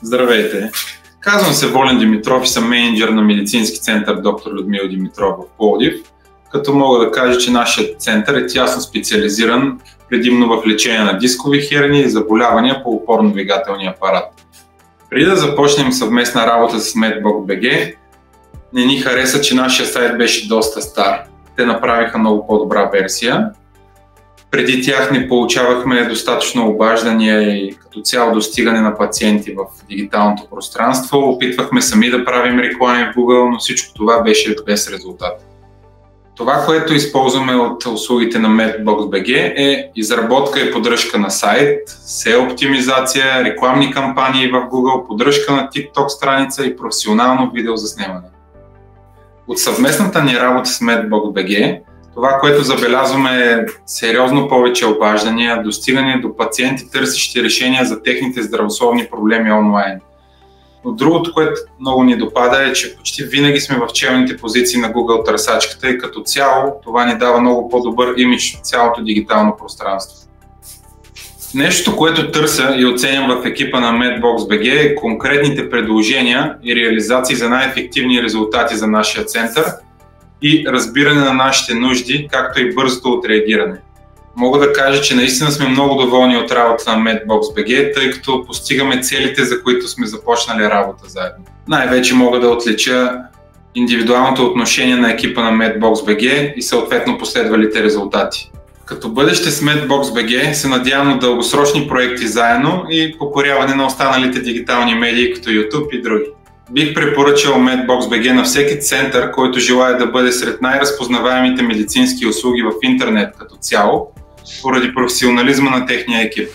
Здравейте! Казвам се Волен Димитров и съм мениджър на медицински център Доктор Людмил Димитров в Пловдив, като мога да кажа, че нашият център е тясно специализиран предимно в лечение на дискови хернии и заболявания по опорно-двигателния апарат. Преди да започнем съвместна работа с MedBox.bg, не ни хареса, че нашия сайт беше доста стар. Те направиха много по-добра версия. Преди тях не получавахме достатъчно обаждания и като цяло достигане на пациенти в дигиталното пространство. Опитвахме сами да правим реклами в Google, но всичко това беше без резултат. Това, което използваме от услугите на MedBox.bg е изработка и поддръжка на сайт, SEO оптимизация, рекламни кампании в Google, поддръжка на TikTok страница и професионално видеозаснемане. От съвместната ни работа с MedBox.bg, това, което забелязваме е сериозно повече обаждания, достигане до пациенти, търсещи решения за техните здравословни проблеми онлайн. Но другото, което много ни допада е, че почти винаги сме в челните позиции на Google търсачката и като цяло това ни дава много по-добър имидж в цялото дигитално пространство. Нещо, което търся и оценям в екипа на MedBox.bg е конкретните предложения и реализации за най-ефективни резултати за нашия център и разбиране на нашите нужди, както и бързото отреагиране. Мога да кажа, че наистина сме много доволни от работа на MedBox.bg, тъй като постигаме целите, за които сме започнали работа заедно. Най-вече мога да отлича индивидуалното отношение на екипа на MedBox.bg и съответно последвалите резултати. Като бъдеще с MedBox.bg се надявам на дългосрочни проекти заедно и покоряване на останалите дигитални медии като YouTube и други. Бих препоръчал MedBox.bg на всеки център, който желае да бъде сред най-разпознаваемите медицински услуги в интернет като цяло, поради професионализма на техния екип.